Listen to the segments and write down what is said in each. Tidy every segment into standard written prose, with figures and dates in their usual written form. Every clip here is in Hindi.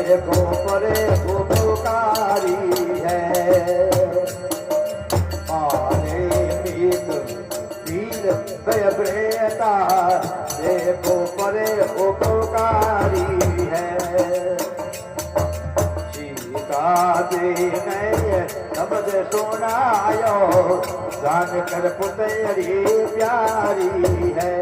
देखो परे उपकारी है आने मीत पीर प्रेता देखो परे उपकारी है सीता जी ने शब्द सुनायो जान कर पुतेरी प्यारी है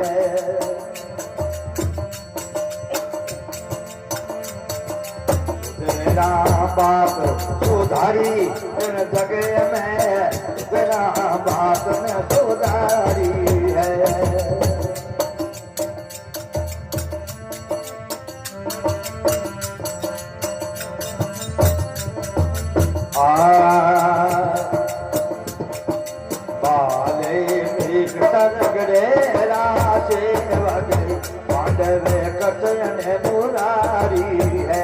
बात सुधारी इन जगे में तेरा बात में सुधारी है बाले गरे राशे वगे पांडवे कचन मुरारी है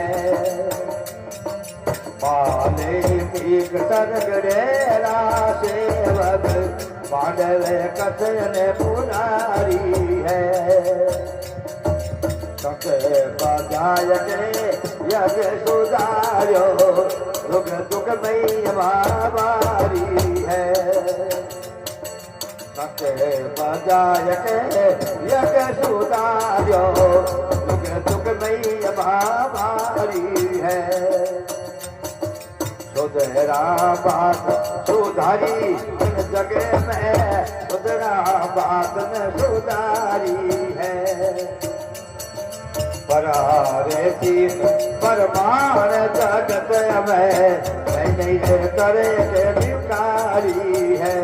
पाले पीक तरगड़ेरा सेवक पांडवे कथन पुरारी है सके बजाय के यग सुधार्यो दुख दुख मई बाबारी है सके बजाय के यग सुधार्यो दुख दुख मई बाबारी है सुधरा बात सुधारी इन जगे में सुधरा बात में सुधारी है परारे चीज परमाण जगत में नहीं करे के भिकारी है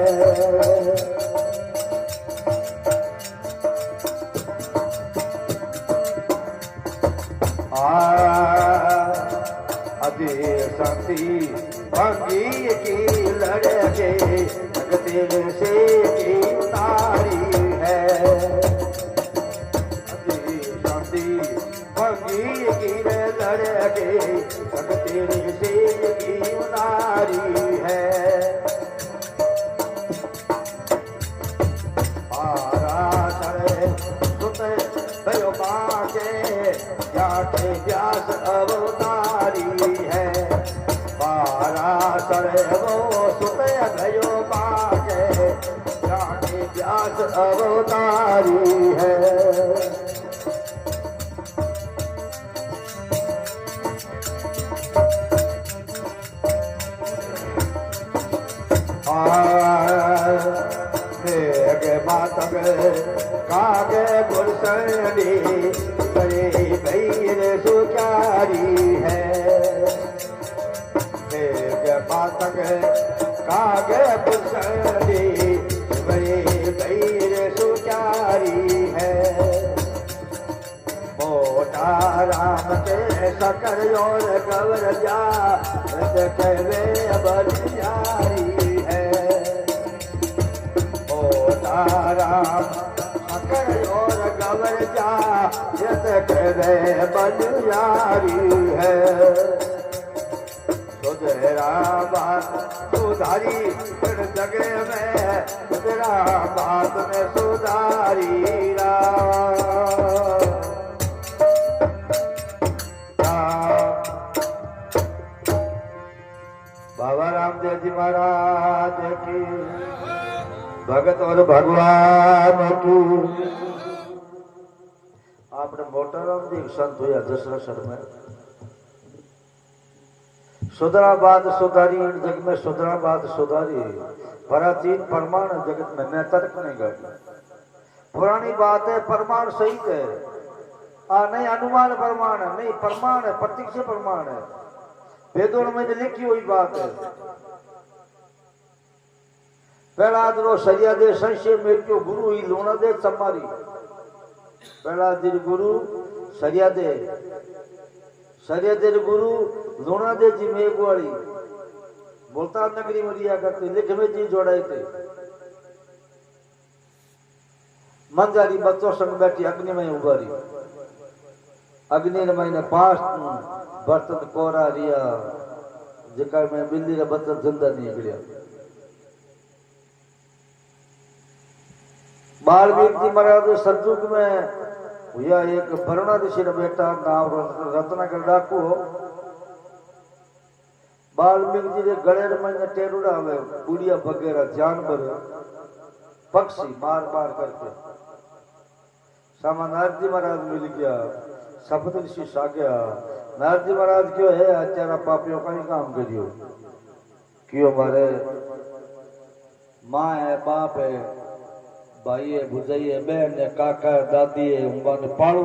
शक्ति भंगी की लड़के जगते से की तारी है शक्ति भंगी की लड़के जगते से की तारी है भयो बाके जाके व्यास अवतारी है वो सुते भयो बाके जाके व्यास अवतारी है मातक कागे गुरसनी करे भैर सुचारी है मातक कागे गुरसनी करे भैर सुचारी है मोटा राम के सकर और गवर जा कहवे बलियारी है राम अकर और गवर जा यत करे बलियारी है सुधरा बात सुधारी फिर जगे में सुधरा बात में सुधारी बाबा रामदेव जी महाराज की भगत और भगवान की आपने मोटाराम जी संत हुआ दशरथ में सुधराबाद सुधारी जग में सुधराबाद सुधारी पराचीन प्रमाण जगत में मैं तर्क नहीं करता पुरानी बात है प्रमाण सही है नहीं अनुमान प्रमाण है नहीं प्रमाण है प्रत्यक्ष प्रमाण है वेदों में लिखी हुई बात है पहला दरो सरिया दे संशय मृत्यु गुरु ही लोना दे समारी पहला दिन गुरु सरिया दे गुरु लोना दे जी मेघवाड़ी बोलता नगरी मरिया करते लिख में जी जोड़ाए थे मंजारी बच्चों संग बैठी अग्नि में उबारी अग्नि मैंने पास बर्तन कोरा रिया जेका में बिल्ली रा बर्तन जिंदा नहीं निकलिया। बाल्मीक जी महाराज सतयुग में हुआ एक वरुणा ऋषि रा बेटा नाम रत्नाकर डाकू हो। बाल्मीक जी के गले में टेरुड़ा हुए बुढ़िया वगैरह जानवर पक्षी मार मार करके सामा नारद जी महाराज मिल गया। सप्त ऋषि आ गया। नारद जी महाराज क्यों है अचारा पापियों का ही काम करियो क्यों हमारे माँ है बाप है भाई है भुजाई है बहन है काका है दादी है हूँ बाने पालू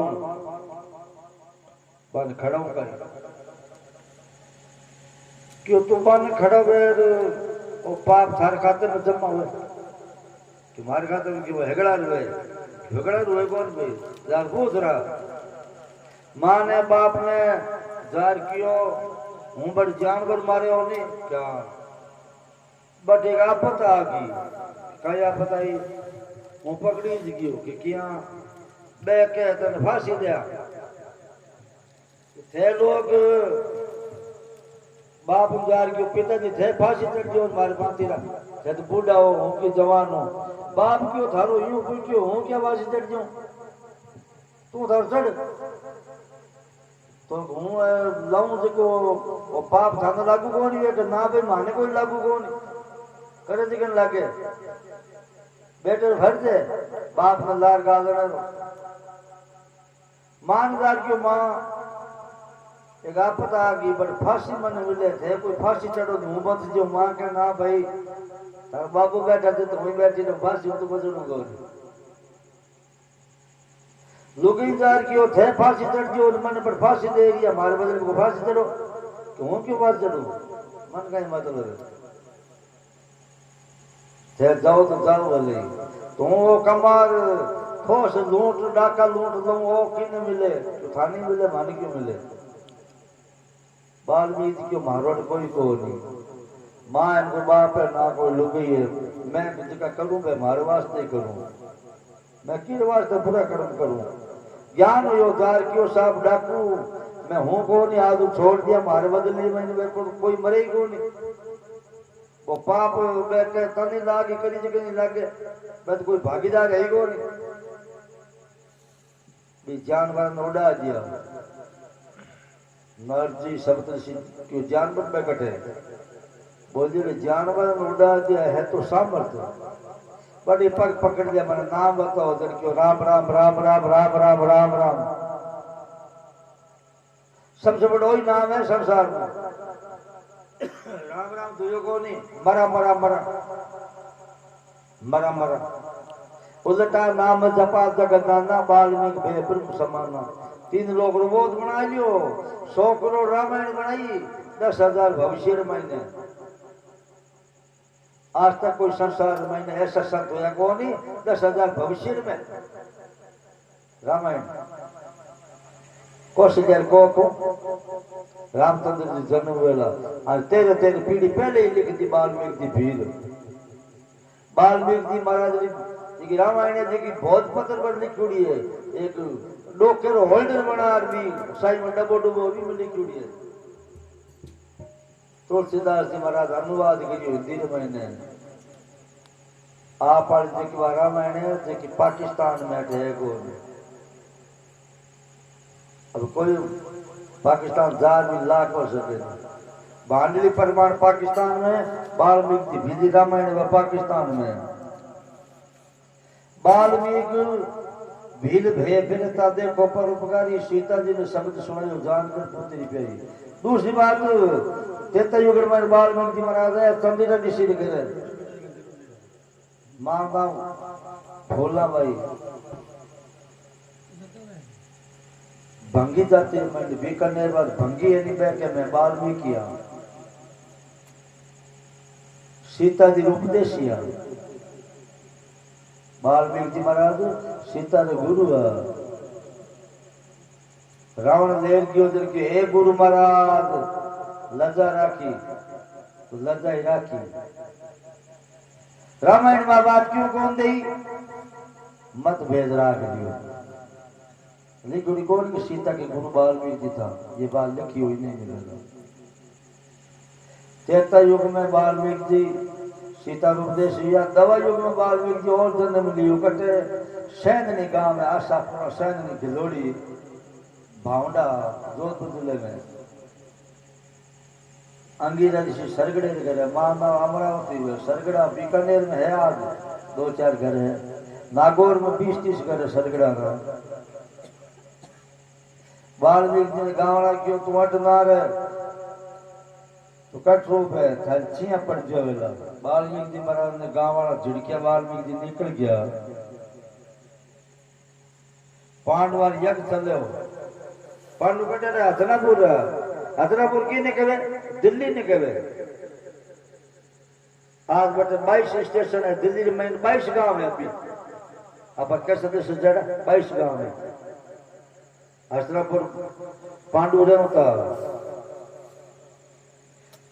बाने खड़ा कर क्यों तुम बाने खड़ा हुए वो पाप थार खाते में जमा हुए तुम्हारे खाते में कि वो हेगड़ा रुए कौन भाई यार पूछ रहा माँ ने बाप ने जार कियो हूँ बड़ जानवर मारे होने क्या बट एक आपत आ गई क्या आपत आई हूँ पकड़ी जियो कि क्या बे के तने फांसी दिया थे लोग बाप जार क्यों पिताजी थे फांसी चढ़ दियो मारे फांसी रहा थे तो बूढ़ा हो हूँ कि जवान हो बाप क्यों थारो यूं पूछ्यो हूँ क्या फांसी चढ़ दियो तू थार चढ़ तो हूँ लाऊं जो पाप थाने लागू कौन है कि ना भाई माने कोई लागू कौन करे जिकन लागे बेटे भर दे बाप ने लार गालना मानदार क्यों माँ एक आपत आ गई बट फांसी मन मिले थे कोई फांसी चढ़ो हूँ बच जो माँ के ना भाई बाबू बैठा थे तो वही बैठी तो फांसी तो बचूंगा लुगिंजार की थे फांसी चढ़ दियो मन पर फांसी दे रही हमारे बदल को फांसी चढ़ो तो हूँ क्यों फांसी चढ़ू मन का ही मतलब है जाओ तो जाओ भले तो वो कमार ठोस लूट डाका लूट लो वो किन मिले तो थानी मिले मानी क्यों मिले बाल्मीक जी क्यों मारो कोई को नहीं माँ इनको बाप है ना कोई लुगई है मैं जिसका करूँ मैं मारे वास्ते करूँ मैं किस वास्ते पूरा कर्म करूँ ज्ञान हो जार क्यों साहब डाकू मैं हूँ को नहीं आज छोड़ दिया मारे बदले मैंने मेरे को कोई मरे को नहीं वो पाप बैठे तनी लागे करी जगह नहीं लागे मैं तो कोई भागीदार है को नहीं भी जानवर ने उड़ा दिया नरजी सप्तऋषि क्यों जानवर में कटे बोलिए जानवर ने उड़ा दिया है तो सामर्थ्य बड़ी पग पकड़ दिया मैंने नाम बताओ जन क्यों राम राम राम राम राम राम राम राम सबसे बड़ा वही नाम है संसार में राम राम दुयो को नहीं मरा मरा मरा मरा मरा उल्टा नाम जपा जगदाना बाल्मीक भय ब्रह्म समाना 3 लोग रोबोत बना लियो 100 करोड़ रामायण बनाई 10,000 भविष्य रामायण आज तक कोई संसार में ऐसा संत होया कौन नहीं 10,000 भविष्य में रामायण कौशल को रामचंद्र जी जन्म वेला आज 13 पीढ़ी पहले ही लिख दी बाल्मीक जी भीड़ बाल्मीक जी महाराज जी रामायण जी की बहुत पत्र पर लिखी है एक डोकर होल्डर बना भी साई में डबो डबो भी में लिखी है तुलसीदास जी महाराज अनुवाद करी हिंदी में आप रामायण है जी पाकिस्तान में है को अब कोई पाकिस्तान जा भी लाख हो सके भांडली परिमाण पाकिस्तान में बाल्मीक जी भीली रामायण व पाकिस्तान में बाल्मीक भील भय भिन्नता देखो पर उपकारी सीता जी ने शब्द सुनायो जानकर पुत्री प्यारी दूसरी बात तेता युग में बाल्मीक जी महाराज है चंद्र ऋषि लिखे रहे मां बाप भोला भाई भंगी जाती है मैं बीकानेर बाद भंगी है नहीं बैठे मैं बाल्मीकि सीता जी उपदेशिया बाल्मीक जी महाराज सीता ने गुरु रावण देव की के हे गुरु महाराज लज्जा राखी तो लज्जा ही राखी रामायण में बात क्यों कौन दी मत भेद राख दियो लिखी कौन की सीता के गुरु वाल्मीकि जी था, ये बात लिखी हुई नहीं मिलेगा। त्रेता युग में वाल्मीकि जी सीता उपदेश हुआ, दवा युग में वाल्मीकि जी और जन्म लियो कटे सैंधनी गांव में आशापुरा सैंधनी खिलोड़ी भावड़ा जोधपुर जिले में अंगीरा ऋषि सरगड़े घर है, माना अमरावती में सरगड़ा, बीकानेर में है आज 2-4 घर है, नागौर में 20-30 घर है सरगड़ा का। वाल्मीकि जी ने गावड़ा क्यों तू अट ना रहे तो कट रूप है थाल छिया पड़ जावेला। वाल्मीकि जी महाराज ने गावड़ा झिड़किया, वाल्मीकि जी निकल गया। पांडवार यज्ञ चले हो, पांडु कटे रहे हथनापुर, हथनापुर की ने कहे दिल्ली ने कहे। आज बटे 22 स्टेशन है दिल्ली में, 22 गांव है अभी अपन कैसे देश जड़ा 22 गांव है। हस्तिनापुर पांडु रहता,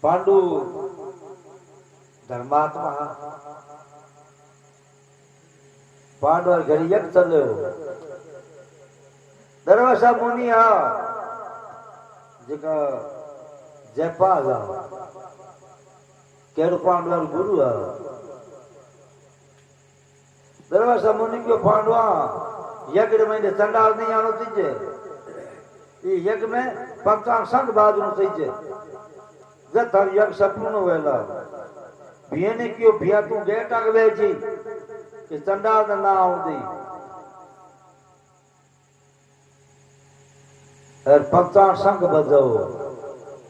पांडु धर्मात्मा, पांडव घर यज्ञ चले हो। दरवाजा मुनि आ जेका जयपाल केरु पांडव गुरु आ। दरवाजा मुनि क्यों पांडवा यज्ञ में चंडाल नहीं आनो चाहिए, ये यज्ञ में पंचांग संग बाजू चाहिए। जब हर यज्ञ संपूर्ण हुएला भिया ने क्यों भिया तू गेट आग वेची कि चंडाल ना आउंदी और पंचांग संग बजो।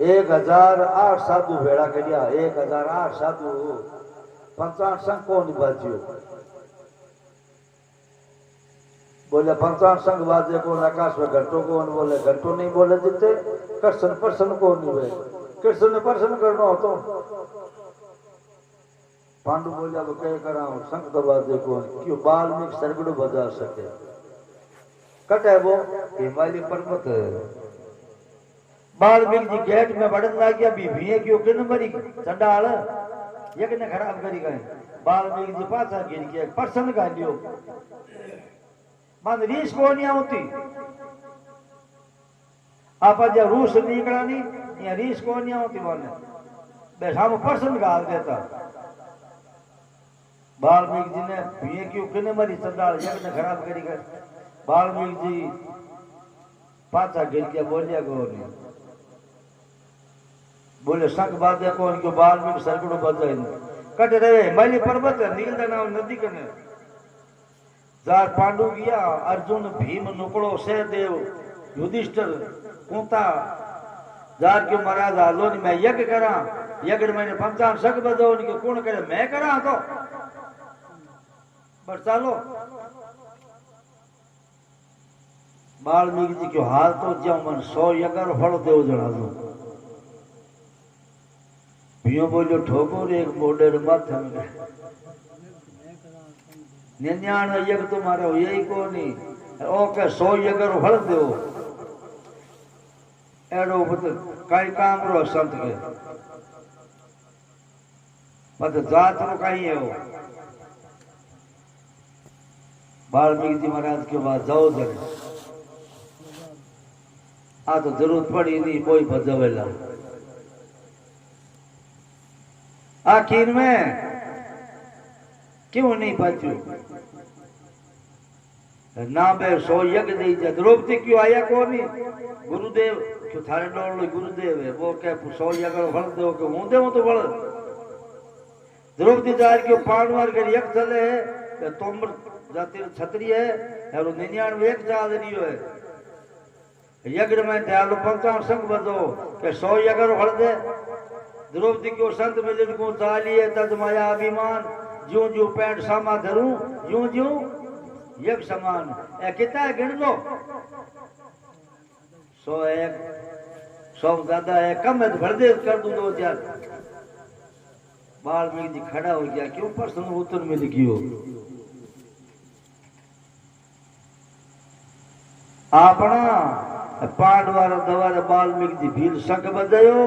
1008 साधु भेड़ा करिया, 1008 साधु पंचांग संग कौन बाजियो। बोले पंचांग संग बाजे कौन, आकाश में घंटों कौन, बोले घंटों नहीं बोले देते, कृष्ण प्रसन्न कौन नहीं हुए, कृष्ण ने प्रसन्न करना हो तो। पांडु बोलिया तो कह करा संग तो बाजे कौन, क्यों वाल्मीकि सरगड़ो बजा सके। कट है वो हिमालय पर्वत है। वाल्मीकि जी गेट में बढ़न लग गया, बीभी क्यों किन मरी चंडाल यज्ञ ने खराब करी गए। वाल्मीकि जी पासा गिर गया, प्रसन्न का लियो मान रीस को नहीं होती। आप जब रूस निकला नहीं या रीस को नहीं होती, बोले बैठा वो प्रसन्न गाल देता। वाल्मीकि जी ने भीए क्यों किन मरी चंडाल यज्ञ ने खराब करी गए। वाल्मीकि जी पाचा गिर के बोलिया कौन, बोले संग बाजे कौन, क्यों वाल्मीकि सरगड़ो बजे कट रहे। मैली पर्वत है नील नाव नदी कने जार पांडु गया, अर्जुन भीम नुकड़ो सहदेव युधिष्ठिर कुंता जार क्यों महाराज हालो मैं यज्ञ करा, यज्ञ मैंने पंचांग संग बजो उनके कौन करे, मैं करा तो बस चालो। वाल्मीकि जी क्यों हाल तो जाऊं मन 100 यज्ञ फल देव जना दो। भियो बोलो ठोको रे एक मोडे माथे में 99 यज्ञ तुम्हारा हो यही को नहीं, ओके 100 यज्ञ फल दो। एडो मतलब कई काम रो संत के मतलब जात रो कहीं है वो। वाल्मीकि जी महाराज के बाद जाओ जरे आ तो जरूरत पड़ी नहीं कोई बजवेला। आखिर में क्यों नहीं बचू ना बे 100 यज्ञ नहीं जा। द्रौपदी क्यों आया को नहीं, गुरुदेव क्यों थारे डोल गुरुदेव है वो क्या 100 यज्ञ फल दो के हूं दे तो फल। द्रौपदी जार क्यों पांडवार के यज्ञ चले है, तोमर जाति छत्री है और 99 यज्ञ चाल रही है। यज्ञ में दयालु पंचांग संग बजो के 100 यज्ञ फल दे। द्रौपदी को संत मिलन को चालिए तद माया अभिमान, ज्यों ज्यों पैंट सामा धरूं ज्यों ज्यों यज्ञ समान। ए कितना है गिन लो 100 ज्यादा है, कम है तो भर दे कर दूं 2-4। वाल्मीकि जी खड़ा हो गया, क्यों प्रश्न उत्तर में लिखियो। आपना पांडवार दवार वाल्मीकि जी भील संग बजायो,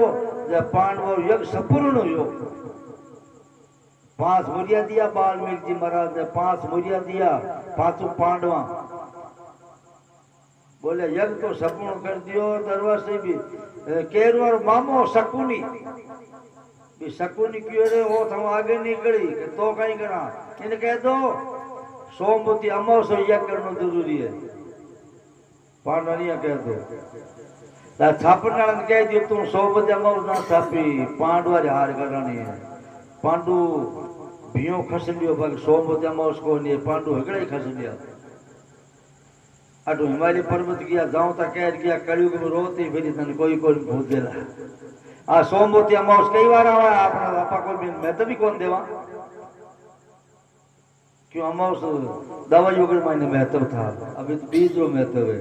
जब पांडव यज्ञ संपूर्ण हो 5 मुरिया दिया। वाल्मीकि जी महाराज ने 5 मुरिया दिया 5 पांडवा। बोले यज्ञ तो सपूर्ण कर दियो दरवाजे भी केर और मामो शकुनी भी शकुनी क्यों रे वो थम आगे निकली कि तो कहीं करा इन कह दो सोमवती अमावस यज्ञ करना जरूरी है पांडवनिया कह दो ता छापन नालन कह दियो तुम सोमवती अमावस ना छापी पांडवा हार करनी है पांडु भियो खस लियो बाकी सोमवती अमावस को नहीं पांडु हगड़ा ही खस लिया अटो हिमालय पर्वत गया जाऊं तक कह गया कलयुग में रोती फिर तन कोई भूत देला आ सोमवती अमावस कई बार आवा अपना आपा को भी मैं तो भी कौन देवा क्यों अमावस दवा युग में महत्व था अभी तो बीज जो महत्व है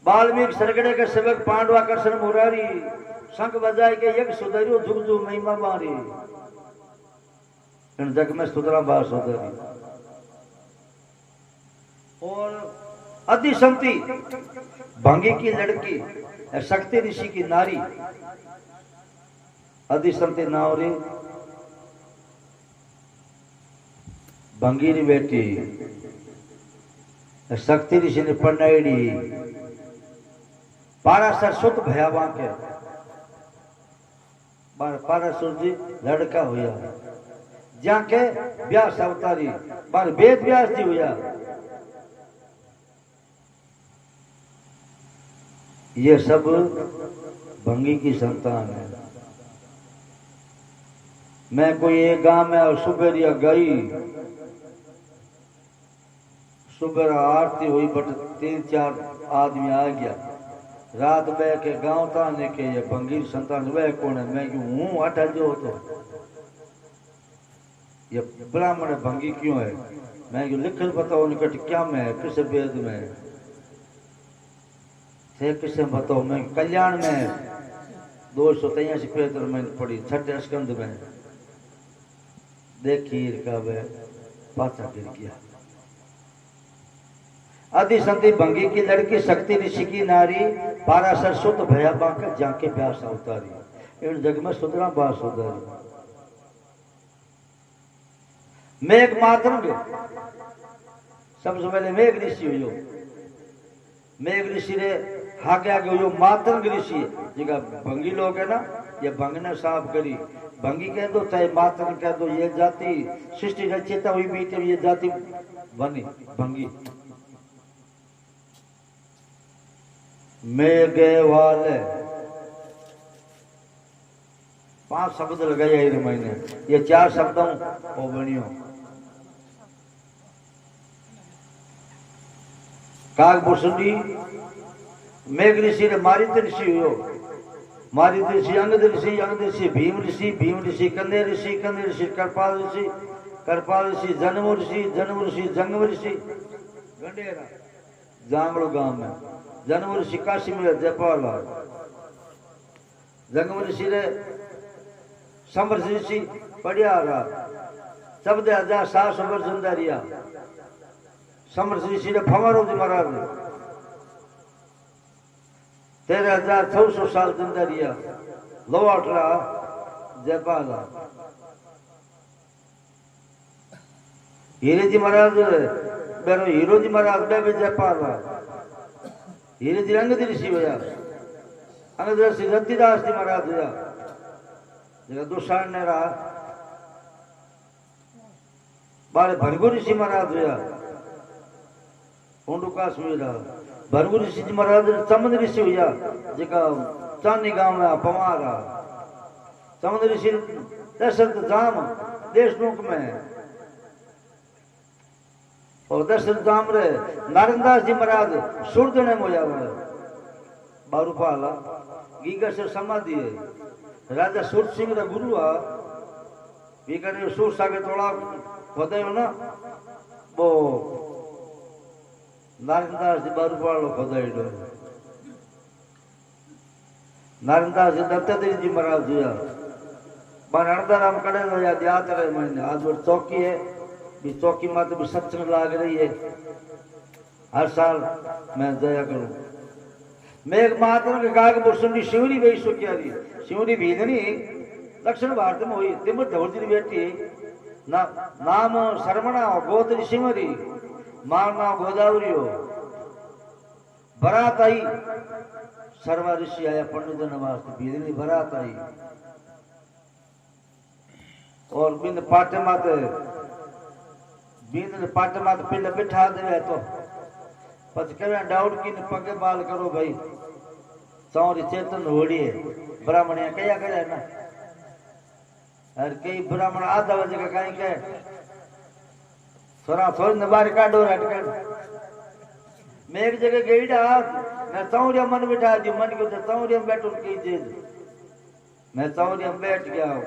बाल्मीकि सरगड़े के सेवक पांडवाकर्षण मुरारी शंख बजाए के यज्ञ सुधरियो जुग जुग महिमा मारी इन जग में सुधरा बात सुधरी और अधिसंति भंगी की लड़की शक्ति ऋषि की नारी अधिसंति नावरी भंगी री बेटी शक्ति ऋषि ने पढ़ाईडी पारासर सुत भयावा के पारासुर जी लड़का हुआ जाके व्यास अवतारी बार वेद व्यास जी हुआ ये सब भंगी की संतान है मैं कोई एक गांव में और सुबह गई सुबह आरती हुई बट 3-4 आदमी आ गया रात बह के गांव ताने के ये भंगी संतान वह कौन है मैं क्यों हूं अटा जो तो ये ब्राह्मण भंगी क्यों है मैं क्यों लिखल बताओ निकट क्या में है किस वेद में है किसे बताओ मैं कल्याण में 283 पेतर में पड़ी 6ठे स्कंद में देखिए का वह पाचा गिर गया अधिसंति भंगी की लड़की शक्ति ऋषि की नारी पारासर सुत भया बांकर जाके व्यास अवतारी इन जग में सुधरा बात सुधरी मेघ मातंग सबसे पहले मेघ ऋषि हुई मेघ ऋषि ने आगे आगे यो मातंग ऋषि जिका भंगी लोग है ना ये भंग ने साफ करी भंगी कह दो चाहे मातंग कह दो ये जाति सृष्टि रचयिता हुई बीते ये जाति बनी भंगी मेघे वाले 5 शब्द लगाए इस महीने ये 4 शब्दों को बनियो काग भूषणी मेघ ऋषि ने मारित ऋषि हो मारित ऋषि अंगद ऋषि भीम ऋषि कंदे ऋषि करपाल ऋषि जन्म ऋषि जंगम ऋषि गंडेरा जांगड़ो गांव में जन्म ऋषि काशी में जयपाल जंगम ऋषि ने समर ऋषि पढ़िया रहा 14,700 वर्ष जिंदा रिया समर ऋषि ने फवारो जी महाराज 13,600 साल जिंदा रिया लोवाटला जयपाल हीरे जी महाराज बेरो हीरो जी महाराज बे जयपाल हीरे जी अंगद ऋषि हुआ अंगद ऋषि रतिदास जी महाराज हुआ जगह दुशान ने रहा बारे भरगु ऋषि महाराज हुआ ऊंडू काश्मीर रहा भरगु ऋषि जी महाराज चमन ऋषि हुआ जगह चांदी गांव में पवार रहा चमन ऋषि दशरथ धाम देशमुख में और दशरथ धाम रे नारायणदास जी महाराज सुरदने मोया बारूपाला गीगा से समाधि है राजा सुर सिंह रा गुरु आ बीकानेर सुर सागर तोड़ा खोदायो ना वो नारायणदास जी बारूपालो खोदायो नारायणदास जी दत्तात्रेय जी महाराज जी पर अर्धाराम कड़े तो याद याद रहे मैंने आज वो चौकी है भी चौकी में तो भी सत्संग लाग रही है हर साल मैं जया करूं मेघ महात्मा के गाग बुरसुंडी शिवरी वे सुखियारी शिवरी भीगनी दक्षिण भारत में हुई तिम्र धौरजी बेटी नाम शर्मणा गोत्री शिवरी मार नाम गोदावरी हो बारात आई, सर्वा ऋषि आया पंडित वास्ते, भीदनी बारात आई और बिन पाटे माते पहले बिठा दे तो पछ कहे डाउट की पगे बाल करो भाई सौरी चेतन होड़ी है ब्राह्मण कया करे ना और कई ब्राह्मण आधा बजे का कहीं कहे थोड़ा थोड़ी ने बाहर काटो हटकर मैं एक जगह गई मैं चौरिया मन बिठा दी मन के चौरिया में बैठो की चीज मैं चौरिया में बैठ गया हूँ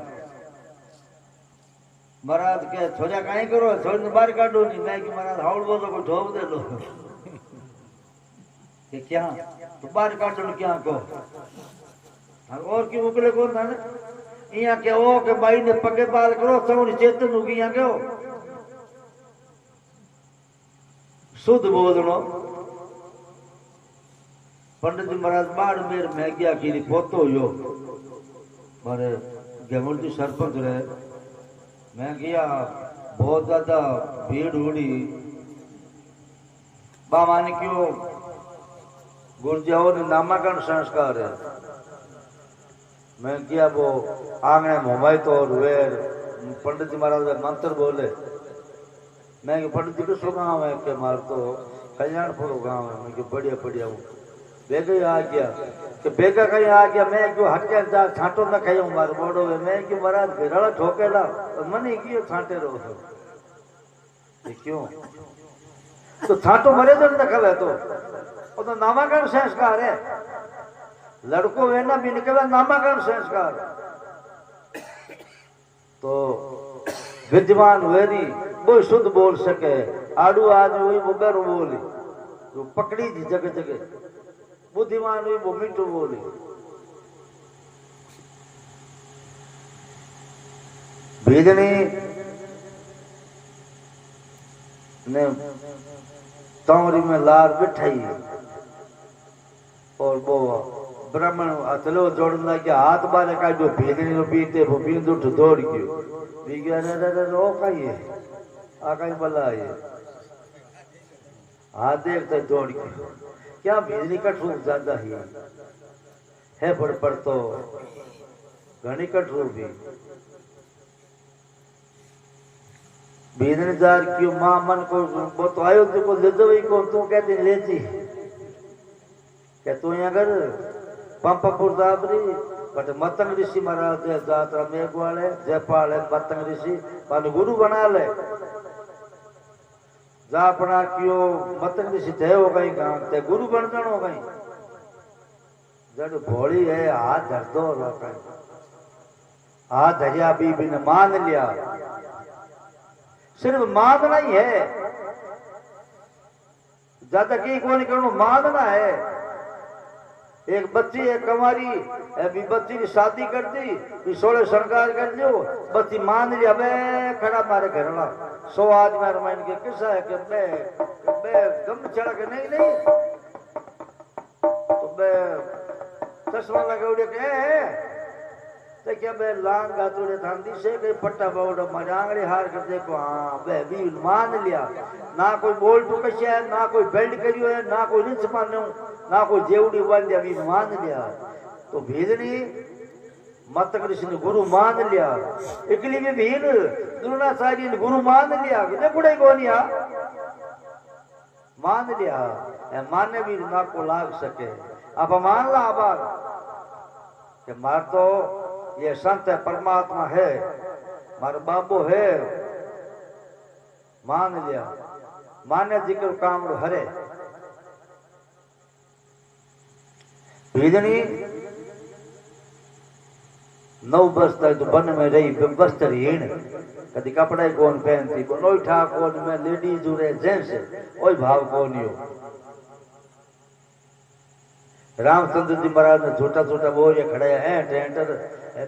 महाराज के छोजा कहीं करो थोड़ी ने बाहर काटो नहीं मैं कि महाराज हाउल बोलो को ठोक दे लो कि क्या तो बाहर काटो क्या को और क्यों उगले कौन था यहाँ क्या हो के भाई ने पगे बाल करो सौरी चेतन होगी यहाँ क्यों शुद्ध बोलनो पंडित जी महाराज बाढ़ मेर में गया कि पोतो यो मारे गेमुल जी सरपंच रहे मैं गया बहुत ज्यादा भीड़ उड़ी बाबा ने क्यों गुरजाओ ने नामाकरण संस्कार है मैं किया वो आंगने मोबाइल तो और वेर पंडित जी महाराज मंत्र बोले मैं पंडित जी किसको गाँव है के मार तो कल्याणपुर गाँव है मैं बढ़िया बढ़िया हूँ बेगा आ गया कि बेगा कहीं आ गया मैं क्यों हट के जा छांटो ना खाई हूँ मारे बोड़ो में मैं क्यों महाराज घेरा ठोकेला तो मन ही क्यों छांटे रहो क्यों तो छांटो मरे तो न खवे तो नामाकरण संस्कार है लड़को है ना भी निकला नामाकरण संस्कार तो विद्वान वेरी वो शुद्ध बोल सके आड़ू आज वही मुगर बोली जो पकड़ी थी जगह जगह बुद्धिमान हुई वो मिठू बोली भेजनी ने तौरी में लार बिठाई और वो ब्राह्मण अतलो जोड़ना के हाथ बारे का जो भेजनी नो पीते वो बींद उठ दौड़ गयो भी गया रे ओ कहीं आ कहीं बला है हाथ देखते दौड़ गयो क्या भेजनी का रूप ज्यादा ही है पर तो घनी कट रूप भी भेजनी जार क्यों मां मन को वो तो आयो को ले दो को तू कहते लेती क्या तू यहाँ कर पंपपुर दाबरी बट मतंग ऋषि महाराज जात्रा मेघवाल है जयपाल है मतंग ऋषि मान गुरु बना ले जा अपना क्यों मतंग ऋषि थे हो गई गांव ते गुरु बन जानो हो गई जड़ भोली है हाथ धर दो हाथ धरिया बीबी ने मान लिया सिर्फ मानना ही है ज्यादा की कौन करो मानना है एक बच्ची एक कमारी अभी बच्ची की शादी कर दी सोलह सरकार कर लियो बच्ची मान लिया मैं खड़ा मारे घर वाला 100 आदमी रमायण के किस्सा है कि मैं गम चढ़ा के नहीं तो मैं चश्मा लगा उड़े के तो क्या मैं लांग गातुड़े थांदी से कहीं पट्टा बाउडा मारे आंगड़ी हार कर देखो हाँ मैं भी मान लिया ना कोई बोल टू कश है ना कोई बेल्ट करियो है ना कोई रिंच मानो ना कोई जेवड़ी बांध दिया भी मान लिया तो भेजनी मत कृष्ण ने गुरु मान लिया इकली भी भीड़ द्रोणाचार्य ने गुरु मान लिया देखुड़े कोनिया मान लिया माने भी ना को लाग सके अब मान ला आबाद कि मार तो ये संत है परमात्मा है मार बाबू है मान लिया माने जिक्र काम हरे भेजनी 9 वर्ष तक तो बन में रही वस्त्रहीन कभी कपड़ा ही कौन पहनती नोई ठा कौन में लेडीज जुड़े जेंट्स ओई भाव कौन हो रामचंद्र जी महाराज ने छोटा छोटा बोरिया खड़े हैं टेंटर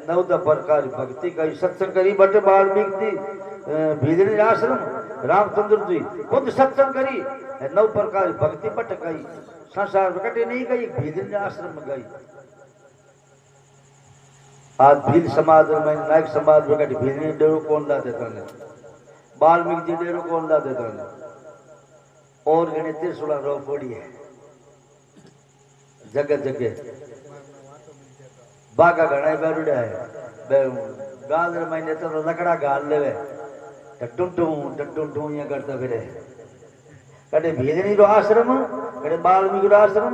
9 प्रकार भक्ति कही सत्संग करी बटे वाल्मीकि जी भेजनी आश्रम रामचंद्र जी खुद सत्संग करी 9 प्रकार भक्ति बट कही संसार में कटे नहीं गई भेजनी आश्रम में गई आज भील समाज में नायक समाज में कटी भेजनी डेरो कौन ला देता ने वाल्मीकि जी डेरो कौन ला देता ने और गणे 316 रो फोड़ी है जगह जगह बागा घना बैरुड़ा है बे गाल महीने तो लकड़ा गाल लेवे टू ये करता फिरे कड़े भेजनी रो आश्रम कड़े बाल्मीकि रो आश्रम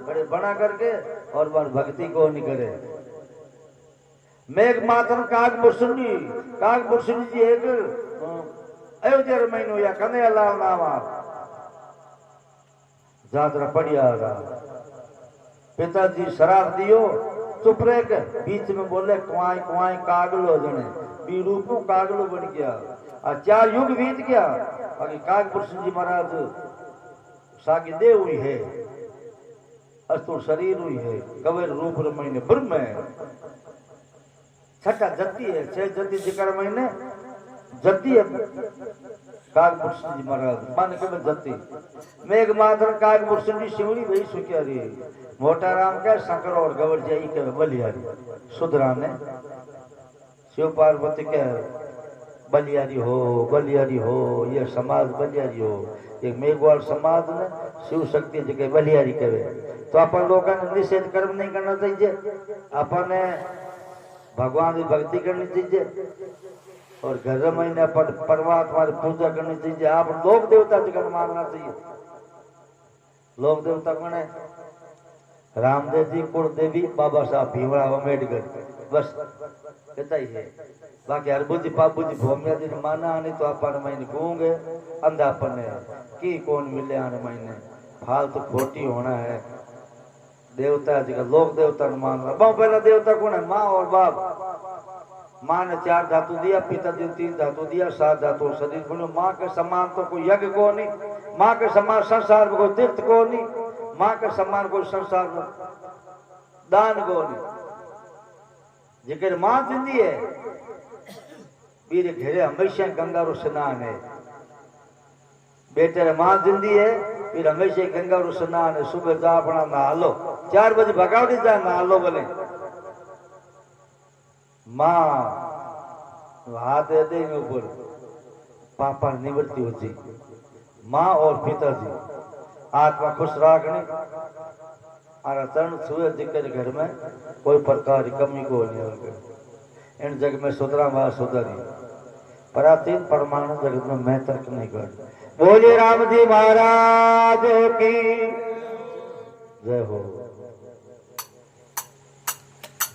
कड़े बना करके और बार भक्ति को नहीं करे। मेघ मातन काग मुर्सुनी जी एक अयोध्या महीनो या कन्हैया लाल नाम जातरा पड़िया रहा। पिताजी शराब दियो चुप रह के बीच में बोले कुआई कुआई कागलो जने बी रूपों कागलो बन गया और 4 युग बीत गया। अभी कागपुरुष जी महाराज सागी दे हुई है अस्तुर शरीर हुई है कवेर रूप महीने ब्रह्म है छठा जति है 6 जति जिकर महीने जति है कागपुरुष जी महाराज मान के जति मेघ माधर कागपुरुष जी शिवड़ी वही सुखिया रे मोटा राम के शंकर और गवर जी के बलियारी सुधरा ने शिव पार्वती के बलियारी हो ये समाज बलियारी हो एक मेघवाल समाज ने शिव शक्ति जगह बलियारी करे तो अपन लोगों ने निषेध कर्म नहीं करना चाहिए अपन भगवान की भक्ति करनी चाहिए और घर महीने पर परमात्मा की पूजा करनी चाहिए। आप लोक देवता जगह मानना चाहिए। लोक देवता कौन है? रामदेव जी कुलदेवी बाबा साहब भीमराव अम्बेडकर बस कहता ही है। बाकी हरबुजी पाबूजी भोमिया जी ने माना नहीं तो अपन महीने गूंगे अंधापन है की कौन मिले आने महीने फालतू खोटी होना है। देवता जी का लोक देवता ने मान रहा बहुत पहला देवता कौन है? माँ और बाप। माँ ने 4 धातु दिया पिताजी ने 3 धातु दिया 7 धातु शरीर बोलो माँ के समान तो कोई यज्ञ को नहीं माँ के समान संसार में कोई तीर्थ को नहीं माँ के समान कोई संसार में दान को नहीं जिक्र माँ जिंदी है मेरे घेरे हमेशा गंगा रो स्नान है बेटे माँ जिंदी है फिर हमेशा गंगा रो स्नान है सुबह जा अपना नहा लो 4 बजे भगावटी जा नहा लो बोले माँ हाथ दे देंगे ऊपर पापा निवृत्ति होती माँ और पिताजी आत्मा खुश रखनी चरण छुए जिक्र घर में कोई प्रकार की कमी को नहीं इन जग में सुधरा वह सुधरी परातीन परमाणु जगत में मैं तर्क नहीं कर। बोले राम जी महाराज की जय हो।